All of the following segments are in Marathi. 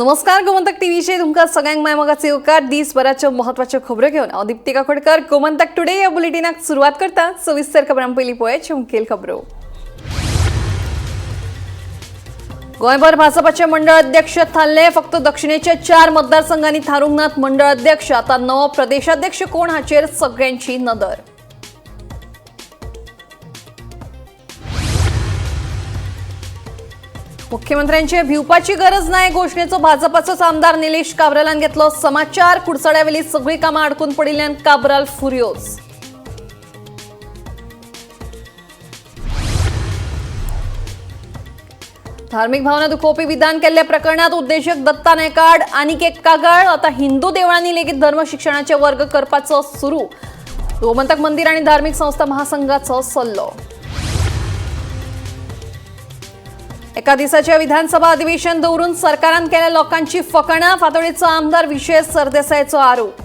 नमस्कार, गोमंतक टीव्हीचे तुमका सगळ्यांक मायमोगाचे येवकार दिसभराच्यो महत्वाच्यो खबरो घेवन हांव दीप्ती काकोडकर गोमंतक टुडे ह्या बुलेटिनाक सुरवात करता। सविस्तर खबरां पयलीं पळय मुखेल खबरो। गोंयभर भाजपाचे मंडळ अध्यक्ष थारले। फक्त दक्षिणेच्या 4 मतदारसंघांनी थारूंक नात मंडळ अध्यक्ष। आता नवो प्रदेशाध्यक्ष कोण हाचेर सगळ्यांची नदर। मुख्यमंत्र्यांचे भिवपाची गरज नाही घोषणेचो भाजपाचोच आमदार निलेश काब्रालान घेतलो समाचार। कुडचड्यावेली सगळी कामां अडकून पडिल्ल्यान काब्राल फुरियोज। धार्मिक भावना दुखोवपी विधान केल्ल्या प्रकरणात उद्देशक दत्ता नायका आड आनीक एक कागाळ। आता हिंदू देवळांनी लेगीत धर्म शिक्षणाचे वर्ग करपाचो सुरू। गोमंतक मंदिर आणि धार्मिक संस्था महासंघाचो सल्लो। एका दिसाच्या विधानसभा अधिवेशन दवरून सरकारान केल्या लोकांची फकाणां। फातोडेचो आमदार विशेष सरदेसाईचो आरोप।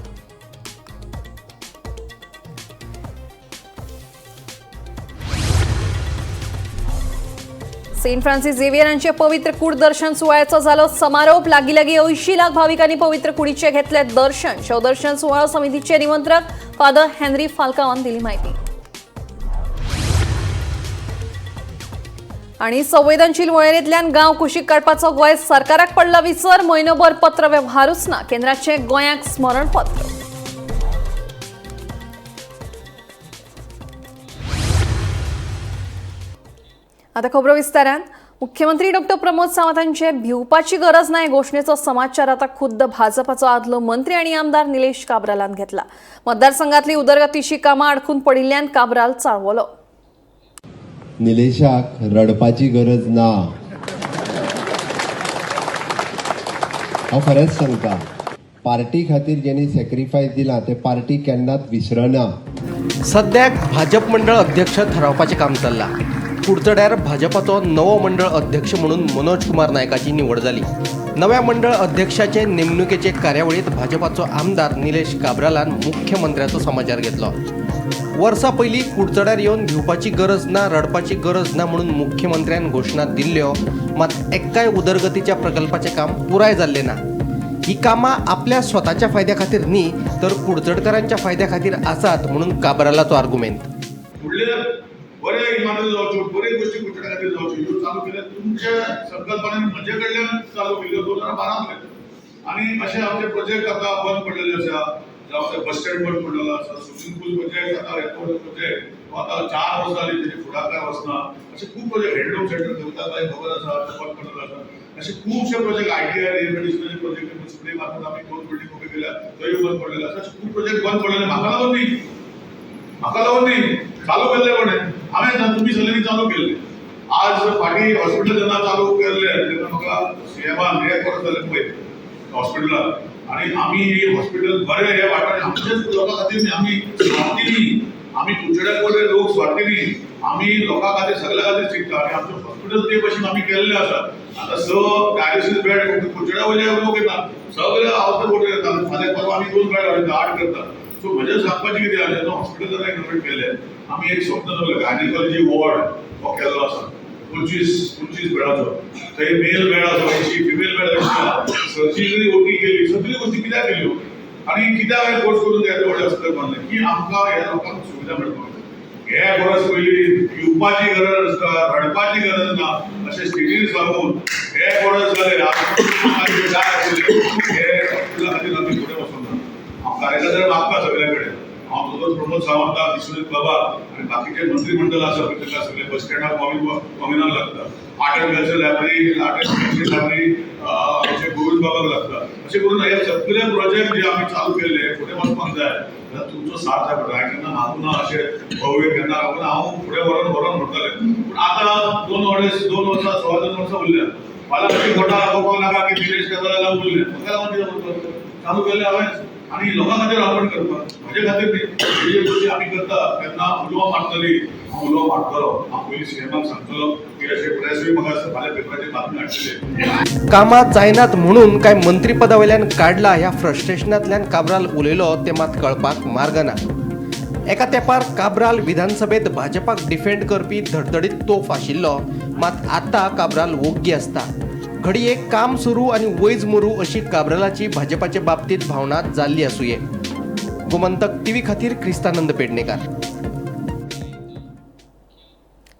सेंट फ्रांसिस झेवियरांचे पवित्र कूड दर्शन सुवाळ्याचो जालो समारोप। लागी 80 लाख भाविकांनी पवित्र कुडीचे घेतले दर्शन। शवदर्शन सुवाळो समितीचे निमंत्रक फादर हेनरी फाल्कावान दिली माहिती। आणि संवेदनशील वळेरेंतल्यान गांव कुशीक काडपाचो गोंय सरकाराक पडला विसर। म्हयनोभर पत्र व्यवहारूच ना। केंद्राचे गोंयाक स्मरणपत्र। आता खबरो विस्तारान। मुख्यमंत्री डॉ प्रमोद सावंतांचे भिवपाची गरज नाही घोषणेचो समाचार आता खुद्द भाजपाचो आदलो मंत्री आणि आमदार निलेश काब्रालान घेतला। मतदारसंघातली उदरगतीची कामां अडकून पडिल्ल्यान काब्राल चाळवलो। निलेशाक रडपाची गरज ना। हांव खरेंच सांगता, पार्टी खातीर जेणी सॅक्रिफायस दिला ते पार्टी केन्नाच विसरना। सद्याक भाजप मंडळ अध्यक्ष ठरवपाचें काम चल्लां। कुडचड्यार भाजपाचो नवो मंडळ अध्यक्ष म्हणून मनोज कुमार नायकाची निवड जाली। नव्या मंडळ अध्यक्षाचे नेमणुकेचे कार्यावळीत भाजपाचो आमदार निलेश काब्रालान मुख्यमंत्र्याचो समाचार घेतलो। वर्सां पयलीं कुडचड्यार येवन भिवपाची गरज ना, रडपाची गरज ना म्हणून मुख्यमंत्र्यान घोशणा दिल्ल्यो, मात एक्काय उदरगतीच्या प्रकल्पाचें काम पुराय जाल्लें ना। ही कामां आपल्या स्वताच्या फायद्या खातीर न्ही तर कुडचडकरांच्या फायद्या खातीर आसात म्हणून काब्रालाचो आर्ग्युमेंट। बरे इमारती जावच्यो, बरे गोष्टी कुडचड्या खातीर जावच्यो ह्यो चालू केल्या तुमच्या संकल्पनेन म्हजे कडल्यान चालू केल्यो 2012 आनी अशे आमचे प्रोजेक्ट आतां बंद पडलेले आसा। जावं बस स्टँड बंद पडलेलो आसा, स्विमींग पूल प्रोजेक्ट आतां एअरपोर्ट प्रोजेक्ट आतां 4 वर्सां जालीं तेजे फुडाकार वचना। अशे खूब प्रोजेक्ट हँडलूम सेंटर देवता ताई खबर आसा ते बंद पडलेलो आसा। अशे खुबशे प्रोजेक्ट आयटीआर रिमेडिशनरी प्रोजेक्ट मुन्सिपली मार्फत आमी 2 बिल्डिंग उबे केल्या थंय बंद पडलेले आसा। अशे खूब प्रोजेक्ट बंद पडलेले म्हाका लागून न्ही चालू केल्ले कोणे हांवें तुमी सगळ्यांनी चालू केल्ले। आज फाटीं हॉस्पिटल जेन्ना चालू केल्ले तेन्ना म्हाका सीएमान हे परत जालें पळय हॉस्पिटलाक आनी आमी हॉस्पिटल बरें हे वाटाणे आमचेच लोकां खातीर न्ही, आमी स्वार्थी न्ही, आमी कुडचड्याक पडले लोक स्वार्थी न्ही, आमी लोकां खातीर सगळ्या खातीर चिंतता आनी आमचें हॉस्पिटल ते भशेन आमी केल्लें आसा। आतां डायलिसीस बेड कुडचड्या वयले लोक येतात, सगळे आवते बोटे येतात। फाल्यां परवा आमी 2 बेड घालता 8 करता। सो म्हजें सांगपाचें कितें आसा तो हॉस्पिटल जर इनोवेट केलें आमी एक स्वप्न दवरलें गायनेकॉलॉजी वॉर्ड हो केल्लो आसा 25 बेडाचो। थंय मेल बेड आसा 80, फिमेल बेड 80, सर्जरी ओटी केली, सगळी गोष्टी कित्याक केल्यो आनी कित्याक हे कोर्स करून येदे व्हडले हॉस्पिटल बांदले की आमकां ह्या लोकांक सुविधा मेळपाक जाय। हे गरज पयली पिवपाची गरज आसता, रडपाची गरज ना अशें स्थितीन सांगून हे गरज जालें हे हॉस्पिटला खातीर आमी फुडें वचूंक ना। हांव कार्यकर्ते मागता सगळे कडेन, हांव दोतोर प्रमोद सावंत विश्वजीत बाबा आनी बाकीचे मंत्रिमंडळ आसा ताका सगळे बस स्टँडाक कॉमिनाक लागता, आर्ट एंड कल्चर लायब्ररी अशें गोविंद बाबाक लागता। अशें करून हे सगळे प्रोजेक्ट जे आमी चालू केल्ले फुडें वचपाक जाय जाल्यार तुमचो साथ जाय पडटा। हांवें केन्ना मागूं ना अशें भव्य केन्ना लागून हांव फुडें व्हरोन म्हणटालें, पूण आतां 2 वर्सां 2 वर्सां उरल्या। फाल्यां अशी खोटा लागोवपाक नाका की निलेश काब्राला उरले, म्हाका लागून कितें चालू केलें हांवें आनी लोकां खातीर अर्पण करपाक म्हजे खातीर न्ही। जे गोष्टी आमी करता तेन्ना उलोवप मारतली, हांव उलोवप मारतलो। हांव पयलीं सीएमाक सांगतलो की अशें प्रेसूय म्हाका फाल्यां पेपराचेर बातमी हाडटले। कामां जायनात म्हणून काय मंत्रीपदा वयल्यान काडला ह्या फ्रस्ट्रेशनांतल्यान काब्राल उलयलो ते मात कळपाक मार्ग ना। एका तेंपार काब्राल विधानसभेत भाजपाक डिफेंड करपी धडधडीत तोफ आशिल्लो, मात आतां काब्राल ओग्गी आसता। घडी एक काम सुरू आणि वैज मरू अशी काब्रालाची भाजपाच्या बाबतीत भावना जाल्ली असूये. गोमंतक टीव्ही खातीर क्रिस्तानंद पेडणेकार.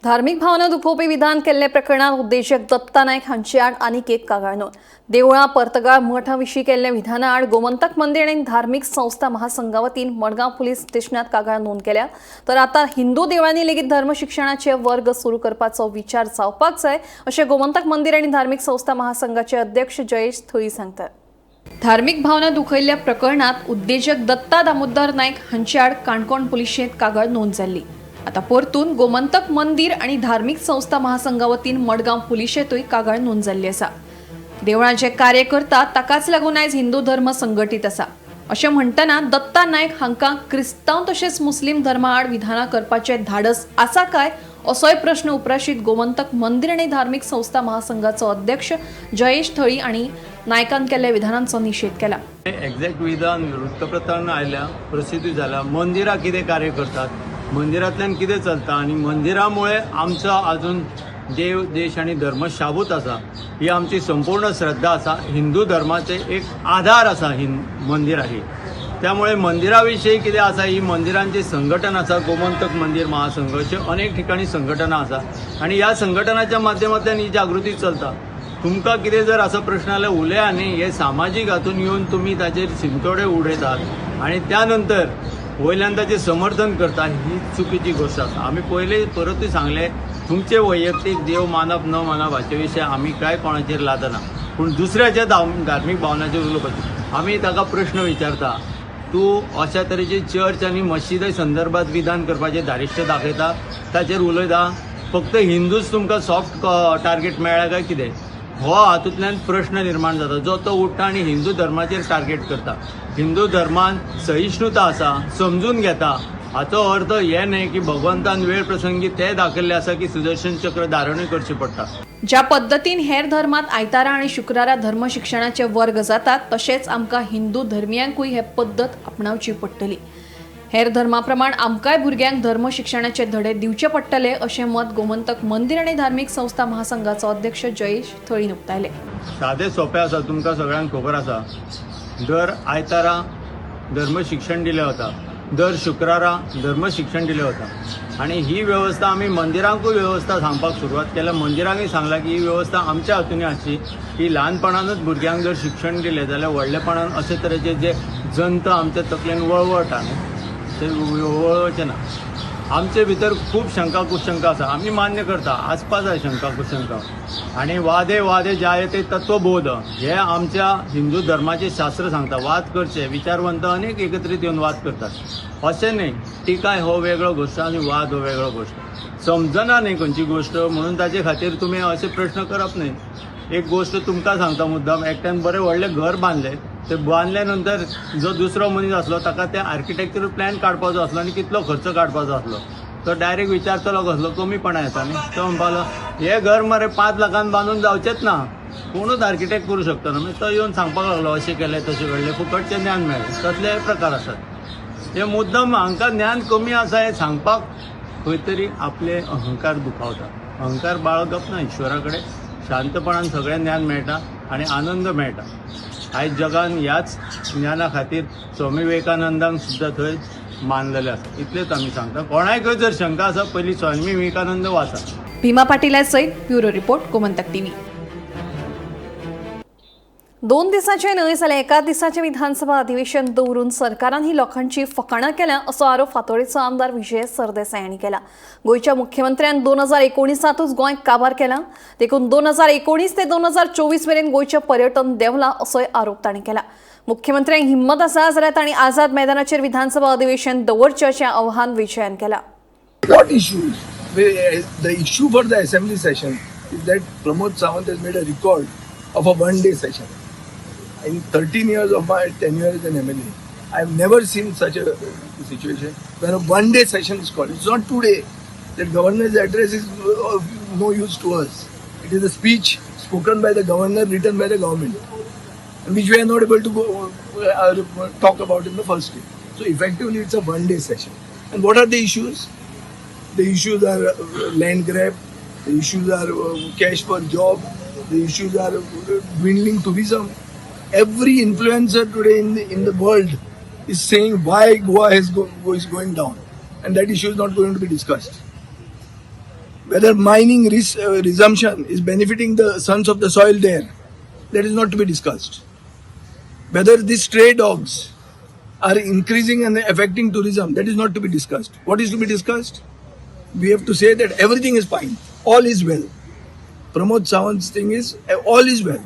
धार्मिक भावना दुखोवपी विधान केल्ले प्रकरणात उद्देशक दत्ता नायक हांचे आड आनीक एक कागाळ नोंद. देवळां पर्तगाळ मठा विशीं केल्ल्या विधाना आड गोमंतक मंदिर आनी धार्मिक संस्था महासंघा वतीन मडगांव पुलीस स्टेशनात कागाळ नोंद केल्या. तर आता हिंदू देवळांनी लेगीत धर्म शिक्षणाचे वर्ग सुरू करपाचो विचार जावपाक जाय अशें गोमंतक मंदिर आनी धार्मिक संस्था महासंघाचे अध्यक्ष जयेश थळी सांगतात. धार्मिक भावना दुखयल्ल्या प्रकरणात उद्देजक दत्ता दामोदर नायक हांचे आड काणकोण पुलिशेंत कागाळ नोंद जाल्ली. आता परतून गोमंतक मंदिर आणि धार्मिक संस्था महासंघा वतीन मडगांव पुलिशेंतूय कागाळ नोंद जाल्ली आसा. देवळांचे कार्य करता ताकाच लागून आयज हिंदू धर्म संघटीत आसा अशें म्हणटना दत्ता नायक हांकां क्रिस्तांव तशेंच मुस्लीम धर्मा आड विधानां करपाचें धाडस आसा काय असोय प्रश्न उपराशीत गोमंतक मंदिर आनी धार्मिक संस्था महासंघाचो अध्यक्ष जयेश थळी आणि नायकान केल्ल्या विधानांचो निशेध केला. एक्झॅक्ट विधान वृत्तपत्रांत आयल्या, प्रसिद्धी झाल्या, मंदिरां कितें कार्य करतात, मंदिरांतल्यान कितें चलता आनी मंदिरामुळे आमचो आजून देव देश आनी धर्म शाबूत आसा ही आमची संपूर्ण श्रद्धा आसा. हिंदू धर्माचे एक आधार आसा मंदिर ही. त्यामुळे मंदिराविषयी कितें आसा, ही मंदिरांची संघटन आसा, गोमंतक मंदिर महासंघ अशे अनेक ठिकाणी संघटना आसा आणि ह्या संघटनाच्या माध्यमांतल्यान ही जागृती चलता. तुमकां कितें जर असो प्रश्न जाल्यार उलया न्ही, हे सामाजीक हातून येवन तुमी ताचेर शिमतोडे उडयतात आणि त्यानंतर वयल्यान ताचें समर्थन करता, ही चुकीची गोष्ट आसा. आमी पयले परतूय सांगले, तुमचे वैयक्तीक देव मानप न मानप हाचे विशय आमी काय कोणाचेर लादना, पूण दुसऱ्याच्या धार्मीक भावनाचेर उलोवपाचें. आमी ताका प्रश्न विचारता, तूं अशा तरेची चर्च आनी मशिदी संदर्भात विधान करपाचें धारिश्य दाखयता, ताचेर उलयता. फक्त हिंदूच तुमकां सॉफ्ट टार्गेट मेळ्ळा काय कितें, हो हातूंतल्यान प्रश्न निर्माण जाता. जो तो उठता आनी हिंदू धर्माचेर टार्गेट करता. हिंदू धर्मान सहिष्णुता आसा, समजून घेता. हाचो अर्थ हे न्हय की भगवंतान वेळ प्रसंगी ते दाखयल्ले आसा की सुदर्शन चक्र धारणूय करचें पडटा. ज्या पद्दतीन हेर धर्मात आयतारा आणि शुक्रारा धर्म शिक्षणाचे वर्ग जातात तशेंच आमकां हिंदू धर्मियांकूय हे पद्दत आपणावची पडटली. हेर धर्माप्रमाण आमकांय भुरग्यांक धर्म शिक्षणाचे धडे दिवचे पडटले अशें मत गोमंतक मंदिर आनी धार्मिक संस्था महासंघाचो अध्यक्ष जयेश थळीन उक्तायले. सादें सोंपें आसा, तुमकां सगळ्यांक खबर आसा. दर आयतारा धर्म शिक्षण दिलें वता, दर शुक्रारा धर्म शिक्षण दिलें वता आणि ही वेवस्था आमी मंदिरांकूय वेवस्था सांगपाक सुरवात केल्या. मंदिरांकूय सांगला की ही वेवस्था आमच्या हातूंत आसची, की ल्हानपणानूच भुरग्यांक जर शिक्षण दिलें जाल्यार व्हडलेपणान अशे तरेचे जे जंत आमच्या तकलेन वळवळटा ते वळवचे ना. आमचे भितर खूब शंका कुशंका आसा, आमी मान्य करता, आसपा जाय शंका कुशंका. आणि वादे वादे जायते तत्वबोध हे आमच्या हिंदू धर्माचे शास्त्र सांगता. वाद करचे, विचारवंत अनेक एकत्रीत येवन वाद करतात. अशें न्हय, टिकाय हो वेगळो गोश्ट आणि वाद हो वेगळो गोश्ट. समजना न्हय खंयची गोश्ट, म्हणून ताचे खातीर तुमी असे प्रश्न करप न्हय. एक गोश्ट तुमकां सांगता मुद्दाम, एकट्यान बरें व्हडलें घर बांदलें, ते बांदले नंतर जो दुसरो मनीस आसलो ताका ते आर्किटेक्चरल प्लॅन काडपाचो आसलो आनी कितलो खर्च काडपाचो आसलो, तो डायरेक्ट विचारतलो कसलो कमीपणा येता न्ही. तो म्हणपालो हे घर मरे 5 लाखान बांदून जावचेच ना, कोणूच आर्किटेक्ट करूं शकता ना. तो येवन सांगपाक लागलो अशें केलें तशें घडलें, फुकटचें ज्ञान मेळ्ळें. तसले प्रकार आसात. हे मुद्दम हांकां ज्ञान कमी आसा हें सांगपाक खंय तरी आपले अहंकार दुखावता. अहंकार बाळगप ना. ईश्वरा कडेन शांतपणान सगळें ज्ञान मेळटा आनी आनंद मेळटा. आयज जगान ह्याच ज्ञाना खातीर स्वामी विवेकानंदांक सुद्दां थंय मानलेलें आसा. इतलेंच आमी सांगता. कोणायकय जर शंका आसा पयलीं स्वामी विवेकानंद वाचा. भीमा पाटील सयत ब्युरो रिपोर्ट गोमंतक टीव्ही. 2 दिसांचे न्हय जाल्यार एका दिसाचें विधानसभा अधिवेशन दवरून सरकारान ही लोकांची फकाणां केल्या असो आरोप फातोडेचो आमदार विजय सरदेसाय हांणी केला. गोंयच्या मुख्यमंत्र्यान 2019 गोंय काबार केला. देखून 2019 ते 2024 मेरेन गोंयचें पर्यटन देंवलां असोय आरोप तांणी केला. मुख्यमंत्र्यांक हिम्मत आसा जाल्यार तांणी आझाद मैदानाचेर विधानसभा अधिवेशन दवरचें अशें आव्हान विजयान केलां. What issues? The issue for the assembly session is that Pramod Sawant has made a record of a one-day session. In 13 years of my tenure as an MLA, I have never seen such a situation where a one-day session is called. It's not today. The governor's address is of no use to us. It is a speech spoken by the governor, written by the government, which we are not able to talk about in the first day. So effectively, it's a one-day session. And what are the issues? The issues are land grab, the issues are cash for job, the issues are dwindling tourism. Every influencer today in the world is saying why Goa is going down, and that issue is not going to be discussed. Whether mining resumption is benefiting the sons of the soil there, that is not to be discussed. Whether these stray dogs are increasing and affecting tourism, that is not to be discussed. What is to be discussed? We have to say that everything is fine, all is well. Pramod Sawant's thing is all is well.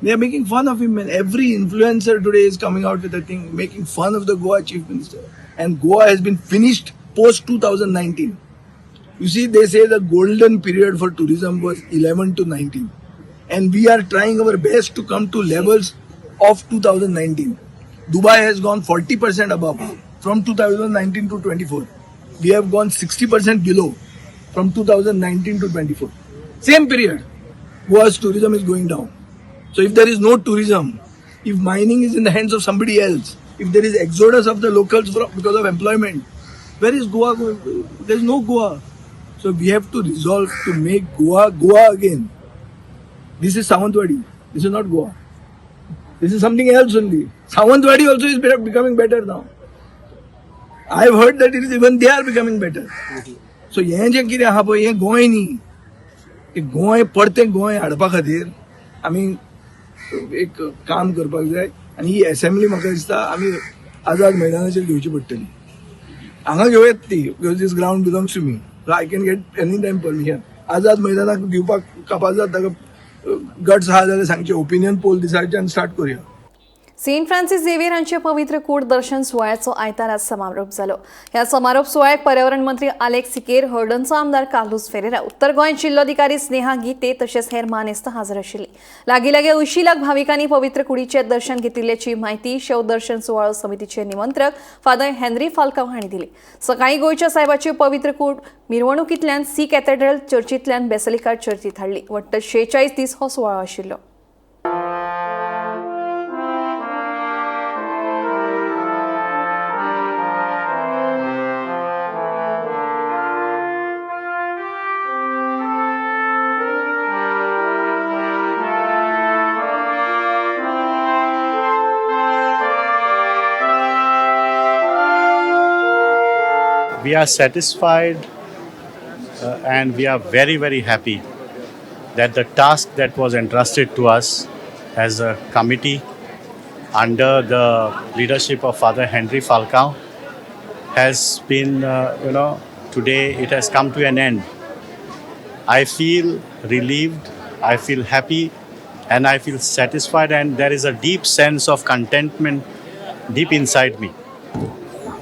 They are making fun of him, and every influencer today is coming out with a thing making fun of the Goa Chief Minister. And Goa has been finished post 2019. You see, they say the golden period for tourism was 11 to 19. And we are trying our best to come to levels of 2019. Dubai has gone 40% above from 2019 to 24. We have gone 60% below from 2019 to 24. Same period, Goa's tourism is going down. So if there is no tourism, if mining is in the hands of somebody else, if there is exodus of the locals because of employment, where is Goa going? There is no Goa. So we have to resolve to make Goa Goa again. This is Sawantwadi. This is not Goa. This is something else only. Sawantwadi also is becoming better now. I have heard that it is even they are becoming better. So हे जे कितें आहा पळय हें गोंय न्ही. गोंय पडतें गोंय हाडपा खातीर आमी एक काम करपाक जाय आनी ही असेंब्ली म्हाका दिसता आमी आझाद मैदानाचेर घेवची पडटली. हांगा घेवयात ती because this ground belongs to me. So I can get any time permission. Azad मैदानाक दिवपाक कापास जाता गट्स आहा जाल्यार सांगचे ओपिनियन पोल दिसाचे आनी स्टार्ट करूया. सेंट फ्रान्सिस झेवियर हांचे पवित्र कूड दर्शन सुवाळ्याचो आयतार आज समारोप जालो. ह्या समारोप सुवाळ्याक पर्यावरण मंत्री आलेक्स सिकेर, हळडणचो आमदार कार्लोस फेरेरा, उत्तर गोंय जिल्लोधिकारी स्नेहा गीते तशेंच हेर मानेस्त हाजीर आशिल्लीं. लागीं 80 लाख भाविकांनी पवित्र कुडीचें दर्शन घेतिल्ल्याची माहिती शव दर्शन सुवाळो समितीचे निमंत्रक फादर हेनरी फाल्काव हांणी दिली. सकाळीं गोंयच्या सायबाची पवित्र कूड मिरवणुकींतल्यान सी कॅथेड्रल चर्चींतल्यान बेसिलिका चर्चींत हाडली. वट्ट 46 दीस हो सुवाळो आशिल्लो. We are satisfied and we are very, very happy that the task that was entrusted to us as a committee under the leadership of Father Henry Falcao has been, today it has come to an end. I feel relieved, I feel happy, and I feel satisfied, and there is a deep sense of contentment deep inside me.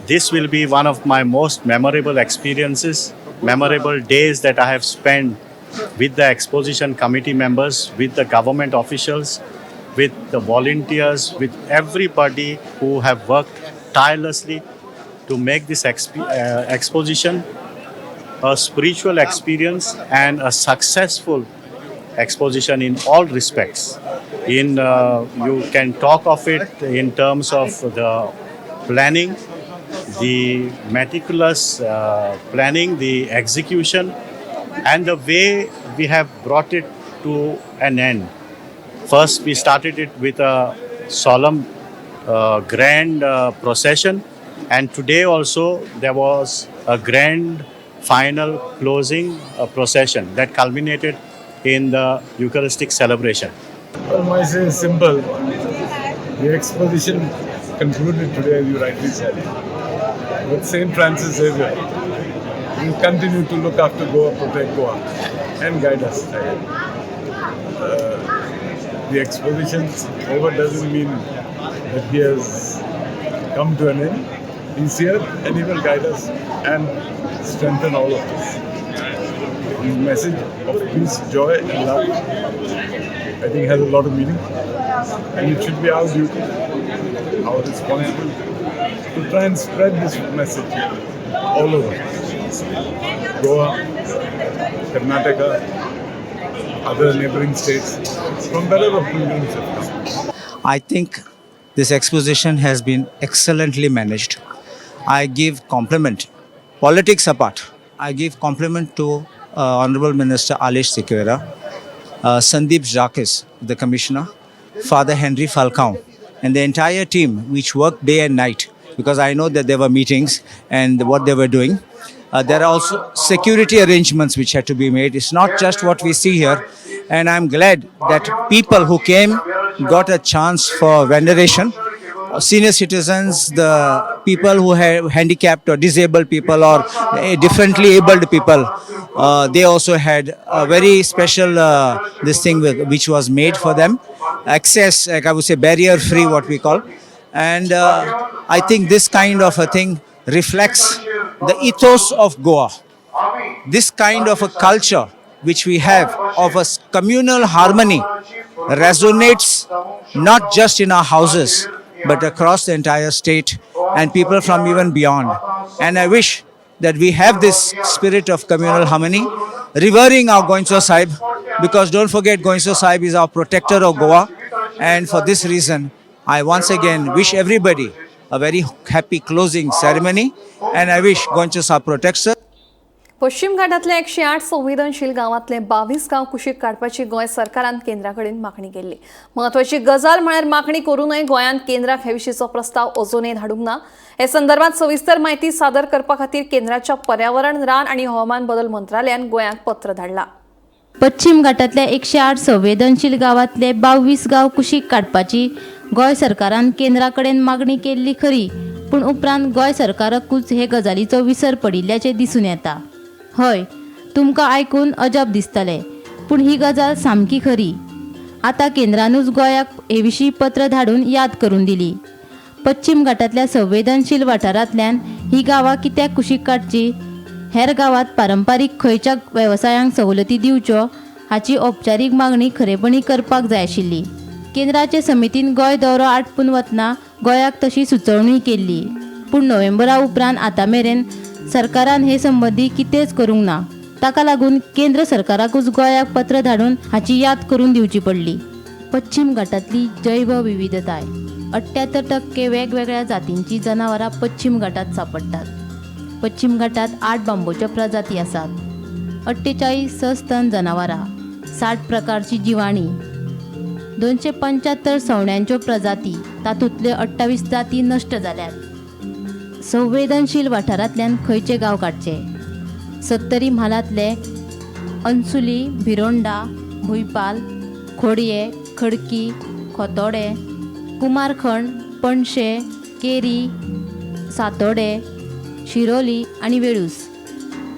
This will be one of my most memorable experiences, memorable days that I have spent with the exposition committee members, with the government officials, with the volunteers, with everybody who have worked tirelessly to make this exposition a spiritual experience and a successful exposition in all respects. You can talk of it in terms of the planning, the meticulous planning, the execution, and the way we have brought it to an end. First, we started it with a solemn, grand procession, and today also there was a grand final closing procession that culminated in the Eucharistic celebration. Well, my say is simple. The exposition concluded today, as you rightly said, with St. Francis Xavier. We will continue to look after Goa, protect Goa, and guide us. The exposition over doesn't mean that he has come to an end. He's here and he will guide us and strengthen all of us. The message of peace, joy, and love, I think, has a lot of meaning, and it should be our duty, our responsibility, to try and spread this message all over. Goa, Karnataka, other neighboring states, from wherever pilgrims have come. I think this exposition has been excellently managed. I give compliment, politics apart, I give compliment to Honorable Minister Alex Sikera Sandeep Jacques, the commissioner, Father Henry Falcao, and the entire team which worked day and night, because I know that there were meetings and what they were doing. There are also security arrangements which had to be made. It's not just what we see here. And I'm glad that people who came got a chance for veneration. Senior citizens, the people who have handicapped or disabled people or differently abled people, they also had a very special this thing which was made for them. Access, like I would say, barrier free, what we call. And I think this kind of a thing reflects the ethos of Goa. This kind of a culture which we have of a communal harmony resonates not just in our houses but across the entire state and people from even beyond. And I wish that we have this spirit of communal harmony, revering our Goinso Sahib, because don't forget Goinso Sahib is our protector of Goa. And for this reason, I once again wish everybody a very happy closing ceremony, and I wish Goinso Sahib protects us. पश्चिम घाटातल्या 108 संवेदनशील गावातले 22 गाव कुशीक काडपाची गोंय सरकारान केंद्राकडेन मागणी केल्ली. महत्वाची गजाल म्हळ्यार मागणी करूनय गोंयांत केंद्राक हे विशींचो प्रस्ताव अजूनय धाडूंक ना. हे संदर्भात सविस्तर माहिती सादर करपा खातीर केंद्राच्या पर्यावरण, रान आनी हवामान बदल मंत्रालयान गोंयांत पत्र धाडलां. पश्चिम घाटातल्या 108 संवेदनशील गावातले 22 गाव कुशीक काडपाची गोंय सरकारान केंद्राकडेन मागणी केल्ली खरी, पूण उपरांत गोंय सरकाराकूच हे गजालीचो विसर पडिल्ल्याचे दिसून येता. हय, तुमकां आयकून अजब दिसतलें, पूण ही गजाल सामकी खरी. आतां केंद्रानूच गोंयाक हे विशीं पत्र धाडून याद करून दिली. पश्चिम घाटातल्या संवेदनशील वाठारांतल्यान ही गांवां कित्याक कुशीक काडची, हेर गांवांत पारंपारीक खंयच्या वेवसायांक सवलती दिवच्यो हाची औपचारीक मागणी खरेपणी करपाक जाय आशिल्ली. केंद्राचे समितीन गोंय दौरो आटपून वतना गोंयाक तशी सुचोवणी केल्ली, पूण नोव्हेंबरा उपरांत आतां मेरेन सरकारान हे संबंदी कितेंच करूंक ना. ताका लागून केंद्र सरकाराकूच गोंयाक पत्र धाडून हाची याद करून दिवची पडली. पश्चिम घाटांतली जैव विविधताय, 78% वेगवेगळ्या जातींची जनावरां पश्चिम घाटांत सापडटात. पश्चिम घाटांत 8 बांबोच्यो प्रजाती आसात, 48 सस्तन जनावरां, 60 प्रकारची जिवाणी, 275 सवण्यांच्यो प्रजाती, तातूंतल्यो 28 जाती नश्ट जाल्यात. संवेदनशील वाठारांतल्यान खंयचे गांव काडचे? 70 म्हालांतले अंसुली, भिरोंडा, भुईपाल, खोडये, खडकी, खोतोडे, कुमारखंड, पणशे, केरी, सातोडे, शिरोली आनी वेळूस.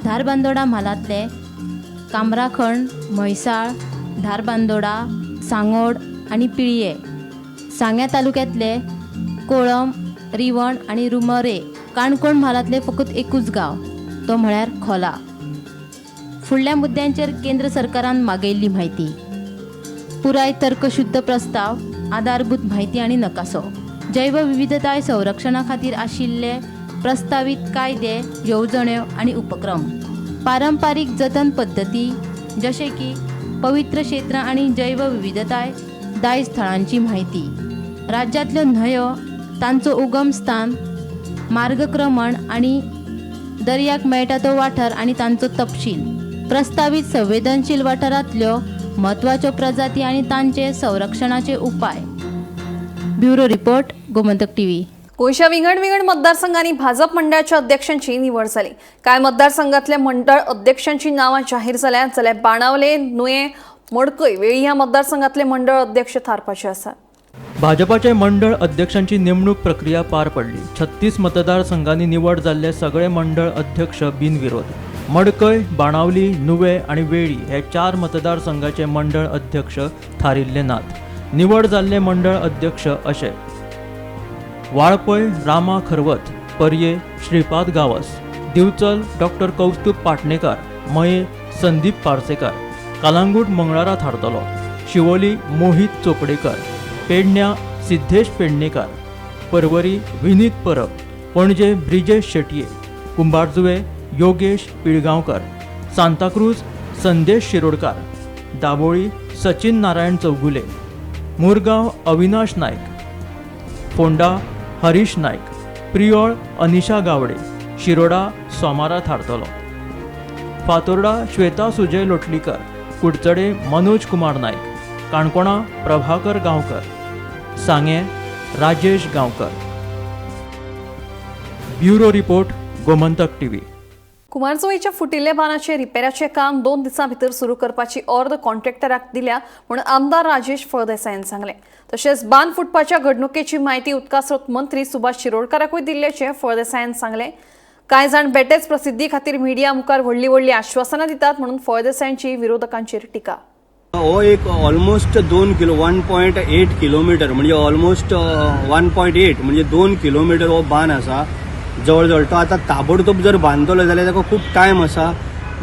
धारबांदोडा म्हालांतले कामराखंड, म्हैसाळ, धारबांदोडा, सांगोड आनी पिळये. सांग्या तालुक्यांतले कोळम, रिवण आनी रुमरे. काणकोण म्हालांतले फकत एकूच गांव, तो म्हळ्यार खोला. फुडल्या मुद्द्यांचेर केंद्र सरकारान मागयल्ली म्हायती. पुराय तर्कशुद्ध प्रस्ताव, आधारभूत म्हायती आनी नकासो. जैव विविधताय संरक्षणा खातीर आशिल्ले प्रस्तावित कायदे, येवजण्यो आनी उपक्रम. पारंपारीक जतन पद्दती जशे की पवित्र क्षेत्र आनी जैव विविधताय दायज थळांची म्हायती. राज्यांतल्यो न्हंयो, तांचो उगम स्थान, मार्गक्रमण आनी दर्याक मेळटा तो वाठार आनी तांचो तपशील. प्रस्तावित संवेदनशील वाठारांतल्यो म्हत्वाच्यो प्रजाती आनी तांचे संरक्षणाचे उपाय. Bureau report, Gomantak TV. गोंयच्या विंगड मतदारसंघांनी भाजप मंडळाच्या अध्यक्षांची निवड जाली. कांय मतदारसंघातल्या मंडळ अध्यक्षांची नावां जाहीर जाल्यात, जाल्यार बाणावले, नुये, मडकय वेळी ह्या मतदारसंघातले मंडळ अध्यक्ष थारपाचे आसात. भाजपाचे मंडळ अध्यक्षांची नेमणूक प्रक्रिया पार पडली. 36 मतदारसंघांनी निवड जाल्ले सगळे मंडळ अध्यक्ष बिनविरोध. मडकय, बाणावली, नुवे आणि वेळी हे 4 मतदारसंघाचे मंडळ अध्यक्ष थारिल्ले नात. निवड जाल्ले मंडळ अध्यक्ष अशे: वाळपय रामा खरवत, पर्ये श्रीपाद गावस, दिवचल डॉक्टर कौस्तुभ पाटणेकार, मये संदीप पार्सेकार, कालांगूट मंगळारा थारतलो, शिवोली मोहित चोपडेकर, पेडण्या सिद्धेश पेडणेकार, परवरी विनीत परब, पणजे ब्रिजेश शेटये, कुंभारजुवे योगेश पिळगांवकर, सांताक्रूज संदेश शिरोडकार, दाबोळी सचिन नारायण चौगुले, मुरगांव अविनाश नायक, फोंडा हरीश नायक, प्रियोळ अनिशा गावडे, शिरोडा सोमारा थारतलो, फातोर्डा श्वेता सुजय लोटलीकर, कुडचडे मनोज कुमार नाईक, काणकोणा Prabhakar Gaonkar, Sanguem Rajesh Gaonkar. Bureau report Gomantak TV. कुमारजुंवेच्या फुटिल्ल्या बांदाचे रिपेराचे काम 2 दिसां भितर सुरू करपाची ऑर्द कॉन्ट्रॅक्टराक दिल्या म्हूण आमदार राजेश फळदेसाईन सांगले. तशेंच बांद फुटपाच्या घडणुकेची म्हायती उदका स्रोत मंत्री सुभाष शिरोडकाराकूय दिल्ल्याचे फळदेसाईन सांगले. कांय जाण बेटेच प्रसिद्धी खातीर मिडिया मुखार व्हडली व्हडली आश्वासनां दितात म्हणून फळदेसाईंची विरोधकांचेर टिका. हो एक ऑलमोस्ट 1.8 किलोमीटर म्हणजे ऑलमोस्ट 1.8 म्हणजे 2 किलोमीटर हो बांद आसा. जवळ तो आता ताबडतोब जर बांदतलो जाल्यार ताका खूब टायम आसा.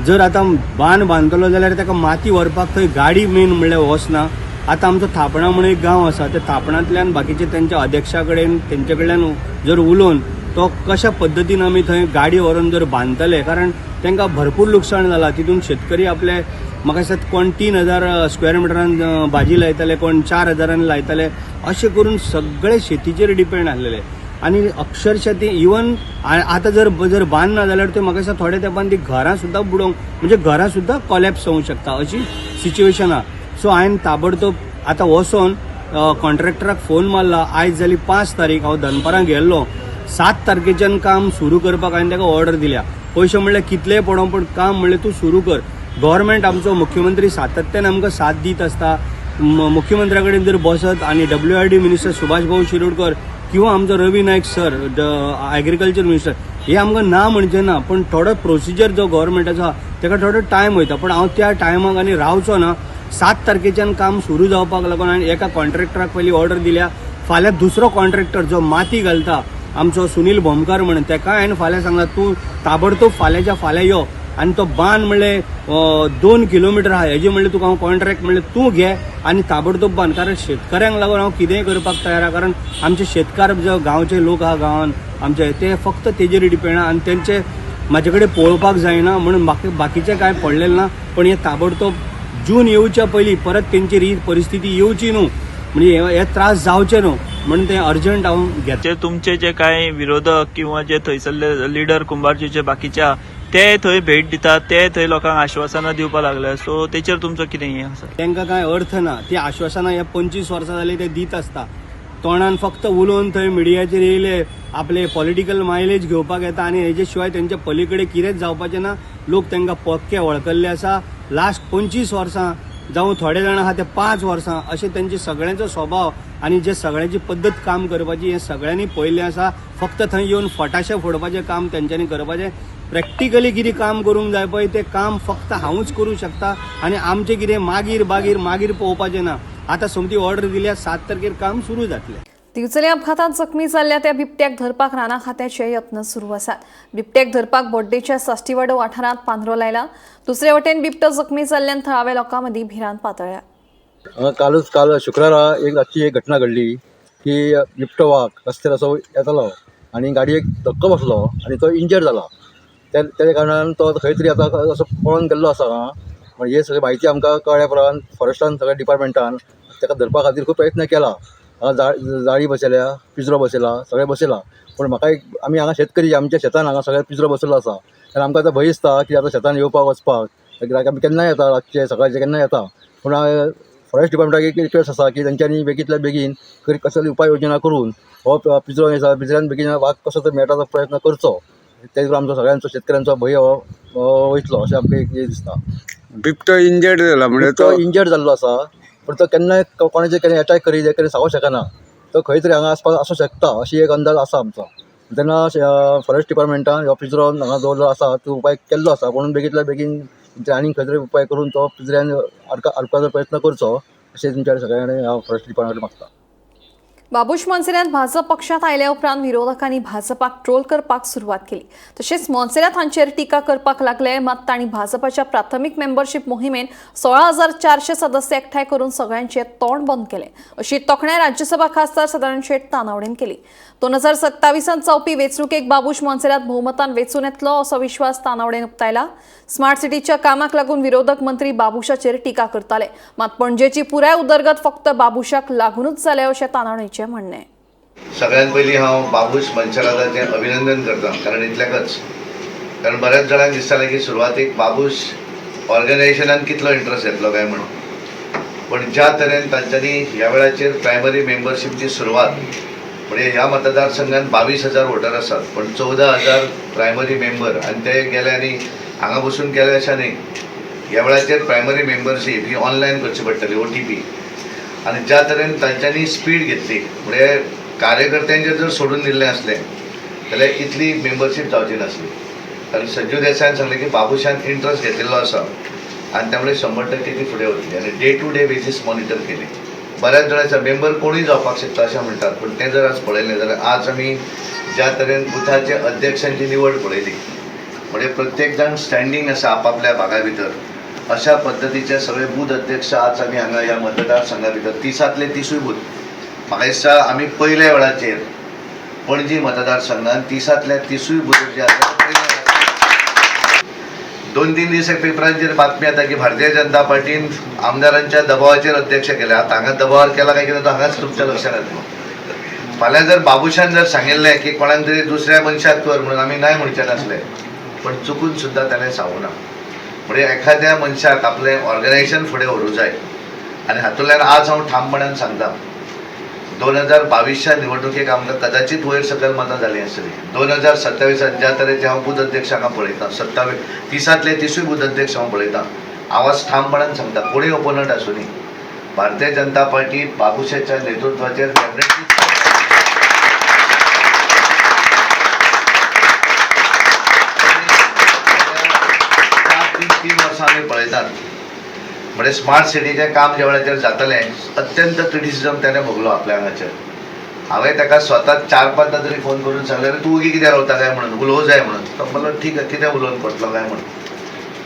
जर आता बांद बांदतलो जाल्यार ताका माती व्हरपाक थंय गाडी मेन म्हणल्यार वचना. आता आमचो थापणा म्हणून एक गांव आसा, त्या थापणांतल्यान बाकीचे त्यांच्या अध्यक्षा कडेन तेंचे कडल्यान जर उलोवन तो कशा पद्दतीन आमी थंय गाडी व्हरून जर बांदतले, कारण तांकां भरपूर लुकसाण जाला. तितून शेतकरी आपले म्हाका दिसता कोण 3000 स्क्वेअर मिटरान भाजी लायताले, कोण 4000 लायताले, अशें करून सगळे शेतीचेर डिपेंड आसलेले. आणि अक्षरशः ते इवन आता जर बांद ना जाल्यार ते म्हाका दिसता थोड्या तेंपान ती घरां सुद्दां बुडोवंक म्हणजे घरां सुद्दां कॉलॅप्स जावंक शकता अशी सिच्युएशन आहा. सो हांवें ताबडतोब आतां वचोन कॉन्ट्रॅक्टराक फोन मारला. आयज जाली 5 तारीख, हांव दनपारां गेल्लो. 7 तारखेच्यान काम सुरू करपाक हांवें ताका ऑर्डर दिल्या. पयशे म्हणल्यार कितलेय पडों, पण काम म्हणल्यार तूं सुरू कर. गव्हर्मेंट आमचो मुख्यमंत्री सातत्यान आमकां साथ दीत आसता. मुख्यमंत्र्या कडेन जर बसत आनी WRD मिनिस्टर सुभाष भाऊ शिरोडकर किंवा आमचो Ravi Naik sir agriculture minister हे आमकां ना म्हणचे ना, पण थोडो प्रोसिजर जो गव्हर्मेंटाचो आहा ताका थोडो टायम वयता. पण हांव त्या टायमाक आनी रावचो ना. 7 तारखेच्यान काम सुरू जावपाक लागून हांवें एका कॉन्ट्रॅक्टराक पयलीं ऑर्डर दिल्या. फाल्यां दुसरो कॉन्ट्रॅक्टर जो माती घालता आमचो सुनील भोमकार म्हणून ताका हांवें फाल्यां सांगला तूं ताबडतोब फाल्यांच्या फाल्यां यो आनी तो बांद म्हणले 2 किलोमीटर आहा हेजे म्हणले तुका हांव कॉन्ट्रॅक्ट म्हणले तूं घे आनी ताबडतोब बांद. कारण शेतकऱ्यांक लागून हांव कितेंय करपाक तयार आहा. कारण आमचे शेतकार जो गांवचे लोक आहा गांवान आमचे ते फक्त तेजेर डिपेंड आहा आनी तेंचे म्हाजे कडेन पळोवपाक जायना म्हणून बाकीचे कांय पडलेले ना. पण हे ताबडतोब जून येवच्या पयलीं परत तेंचेर ही परिस्थिती येवची न्हू, म्हणजे हे त्रास जावचे न्हू म्हणून ते अर्जंट हांव घेतले. तुमचे जे कांय विरोधक किंवा जे थंयसरले लिडर कुंभारजीचे बाकीचे ते थंय भेट दितात, ते थंय लोकांक आश्वासनां दिवपाक लागले. सो तेचेर तुमचो कितें हें आसा? तांकां कांय अर्थ ना. ती आश्वासनां हे 25 वर्सां जाली ते दीत आसता. तोंडान फक्त उलोवन थंय मिडियाचेर येयले आपले पॉलिटिकल मायलेज घेवपाक येता आनी हेजे शिवाय तेंच्या पलीकडे कितेंच जावपाचें ना. लोक तांकां पक्के वळखल्ले आसा. लास्ट 25 वर्सां जावं थोडे जाण आहा ते 5 वर्सां अशें तेंचे सगळ्यांचो स्वभाव आनी जे सगळ्यांची पद्दत काम करपाची हे सगळ्यांनी पळयल्लें आसा. फक्त थंय येवन फटाशे फोडपाचें काम तेंच्यांनी करपाचें. प्रॅक्टिकली कितें काम करूंक जाय पळय तें काम फक्त हांवूच करूंक शकता आनी आमचें कितें मागीर पळोवपाचें ना. आतां समती ऑर्डर दिल्या 7 तारखेर काम सुरू जातलें. दिवचले अपघातात जखमी जाल्ल्या त्या बिबट्याक धरपाक राना खात्याचे यत्न सुरू आसात. बिबट्याक धरपाक बोड्डेच्या साश्टीवाडो वाठारांत पांद्रो लायला. दुसरे वटेन बिबटो जखमी जाल्ल्यान थळाव्या लोकां मदीं भिरांत पातळ्ळ्या. काल शुक्रारा एक घटना घडली की बिबटो वाघ रस्त्यार असो येतालो आनी गाडयेक धक्को बसलो आनी तो इंजर्ड जाला. त्या कारणान तो खंय तरी आतां असो पळोवन गेल्लो आसा. म्हणजे हे सगळी म्हायती आमकां कळ्ळ्या प्रमाण फॉरेस्टान सगळ्या डिपार्टमेंटान ताका धरपा खातीर खूब प्रयत्न केला. जाळी बसयल्या, पिंजरो बसयला, सगळें बसयला. पण म्हाका आमी हांगा शेतकरी आमच्या शेतान हांगा सगळ्या पिंजरो बसयलो आसा. आनी आमकां आतां भंय दिसता की आतां शेतान येवपाक वचपाक आमी केन्नाय येता, रातचे सकाळचे केन्नाय येता. पूण फॉरेस्ट डिपार्टमेंटाक एक रिक्वेस्ट आसा की तेंच्यांनी बेगींतल्या बेगीन कसली उपाय योजना करून हो पिंजरो आसा पिंजऱ्यान बेगीन वाघ कसो तरी मेळटाचो प्रयत्न करचो. तेच आमचो सगळ्यांचो शेतकऱ्यांचो भंय वयतलो अशें आमकां एक दिसता. बिबटो इंजर्ड जाला म्हणजे तो इंजर्ड जाल्लो आसा. पण तो केन्नाय कोणाचेर केन्ना अटॅक करीत केन्ना सांगूंक शकना. तो खंय तरी हांगा आसपास आसूं शकता अशी एक अंदाज आसा आमचो. तेन्ना फॉरेस्ट डिपार्टमेंटान हो पिंजरो हांगा दवरलो आसा, तो उपाय केल्लो आसा. म्हणून बेगींतल्या बेगीन आनी खंय तरी उपाय करून तो पिंजऱ्यान हाडपाचो प्रयत्न करचो अशें तुमच्या सगळ्यांनी हांव फॉरेस्ट डिपार्टमेंट मागता. बाबूश मोन्सेरात भाजप पक्षात आयल्या उपरांत विरोधकांनी भाजपाक ट्रोल करपाक सुरवात केली. तशेंच मोन्सेरात हांचेर टिका करपाक लागले. मात तांणी भाजपाच्या प्राथमीक मेंबरशीप मोहिमेन 16,400 सदस्य एकठांय करून सगळ्यांचे तोंड बंद केले अशी तोखणाय राज्यसभा खासदार सदानंद शेट तानावडेन केली. 2027 जावपी वेंचणुकेक बाबूश मोन्सेरात भोवमतान वेंचून येतलो असो विश्वास तानावडेन उक्तायला. स्मार्ट सिटीच्या कामाक लागून विरोधक मंत्री बाबूशाचेर टिका करताले. मात पणजेची पुराय उदरगत फक्त बाबूशाक लागूनच जाले अशें तानावडेचें म्हणणें. सगळ्यात पयलीं हांव बाबूश मोन्सेराताचें अभिनंदन करता कारण इतल्याकच. कारण बऱ्याच जाणांक दिसतालें की सुरवातेक बाबूश ऑर्गनायझेशनान कितलो इंट्रस्ट येतलो काय म्हणून. पण ज्या तरेन तांच्यांनी ह्या वेळाचेर प्रायमरी मेंबरशीपची सुरवात म्हणजे ह्या मतदारसंघात 22,000 वोटर आसात, पण 14,000 प्रायमरी मेंबर आणि ते गेले आनी हांगा बसून केले अशें न्ही. ह्या वेळाचेर प्रायमरी मेंबरशीप ही ऑनलायन करची पडटली OTP. आणि ज्या तरेन तांच्यांनी स्पीड घेतली म्हणजे कार्यकर्त्यांचेर जर सोडून दिल्लें असलें जाल्यार इतली मेंबरशीप जावची नासली. कारण संजू देसायान सांगलें की बाबुशान इंट्रस्ट घेतिल्लो आसा आणि त्यामुळे 100% ती फुडें वतली आणि day to day basis monitor केली. बऱ्याच जणांचा मेंबर कोणूय जावपाक शकता अशें म्हणटात, पण तें जर आज पळयलें जाल्यार आज आमी ज्या तरेन बुथाचे अध्यक्षांची निवड पळयली म्हणजे प्रत्येक जाण स्टँडींग आसा आपापल्या भागा भितर. अशा पद्दतीचे सगळे बूथ अध्यक्ष आज आमी हांगा ह्या मतदारसंघा भितर 30तले 30 बूथ म्हाका दिसता आमी पयल्या वेळाचेर पणजी मतदारसंघात 30तल्या 30 बूथ जे आसा 2-3 दीस पेपरांचेर बातमी येता की भारतीय जनता पार्टीन आमदारांच्या दबावाचेर अध्यक्ष केले. आता हांगा दबावार केला काय कितें तो हांगाच तुमच्या लक्षात येतलो. फाल्यां जर बाबुशान जर सांगिल्लें की कोणाक तरी दुसऱ्या मनशाक कर म्हणून आमी नाय म्हणचे नासले, पण चुकून सुद्दां ताणें सांगूना. म्हणजे एखाद्या मनशाक आपलें ऑर्गनायझेशन फुडें व्हरूंक जाय आनी हातूंतल्यान आज हांव ठामपणान सांगता 2022च्या निवडणुकेक आमकां कदाचित वयर सकयल मतां जालीं आसतलीं. 2027 ज्या तरेचे हांव बूथ अध्यक्ष हांगा पळयतां 30तले 30 बूथ अध्यक्ष हांव पळयतां, हांव आज ठामपणान सांगता कोणूय ओपोनंट आसूं दी भारतीय जनता पार्टी बाबुशाच्या नेतृत्वाचेर तीन वर्सां आमी पळयतात. म्हणजे स्मार्ट सिटीचें काम ज्या वेळाचेर जातलें अत्यंत क्रिटिसिजम त्याने भोगलो आपल्या हांगाचेर. हांवें ताका स्वता 4-5 तरी फोन करून सांगलें तूं ओगी कित्याक रावता काय म्हणून, उलोवं जाय म्हणून. तो म्हणलो ठीक आहे कितें उलोवन पडटलो काय म्हणून.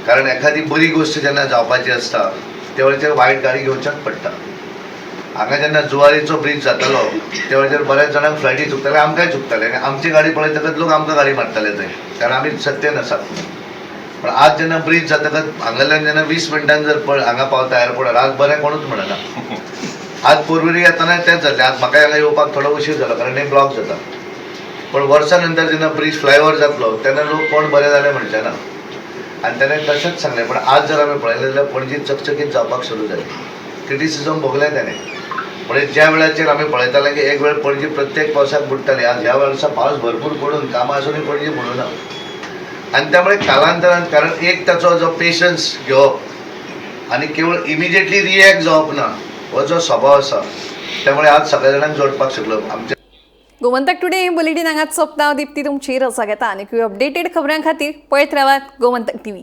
कारण एखादी बरी गोश्ट जेन्ना जावपाची आसता त्या वेळाचेर वायट गाडी घेवच्याच पडटा. हांगा जेन्ना जुवारीचो ब्रीज जातालो त्या वेळाचेर बऱ्याच जाणांक फ्लायटी चुकताले, आमकांय चुकताले आनी आमची गाडी पळयतकच लोक आमकां गाडी मारताले थंय, कारण आमी सत्तेन आसात. पण आज जेन्ना ब्रीज जातकच हांगाल्यान जेन्ना 20 मिनटान जर हांगा पावता एअरपोर्टार आज बरें कोणूच म्हणना. आज पोरबेरी येताना तेंच जालें. आज म्हाका हांगा येवपाक थोडो उशीर जालो कारण हें ब्लॉक जाता. पण वर्सां नंतर जेन्ना ब्रीज फ्लायओव्हर जातलो तेन्ना लोक कोण बरें जालें म्हणचे ना. आनी ताणें तशेंच सांगलें. पण आज जर आमी पळयलें जाल्यार पणजी चकचकीत जावपाक सुरू जाली. क्रिटिसिजम भोगलें ताणें. म्हणजे ज्या वेळाचेर आमी पळयताले की एक वेळ पणजी प्रत्येक पावसाक बुडटाली, आज ह्या वर्सा पावस भरपूर पडून कामां आसूनय पणजी बुडूना. आणि त्यामुळे कालांतरान कारण एक ताचो जो पेशन्स घेवप आनी केवळ इमिजिएटली रिएक्ट जावप ना हो जो स्वभाव आसा त्यामुळे आज सगळ्या जाणांक जोडपाक शकलो. आमच्या गोमंतक टुडे बुलेटिन हांगाच सोंपता. दिप्ती तुमची रजा घेता आनी अपडेटेड खबरां खातीर पळयत रावात गोमंतक TV.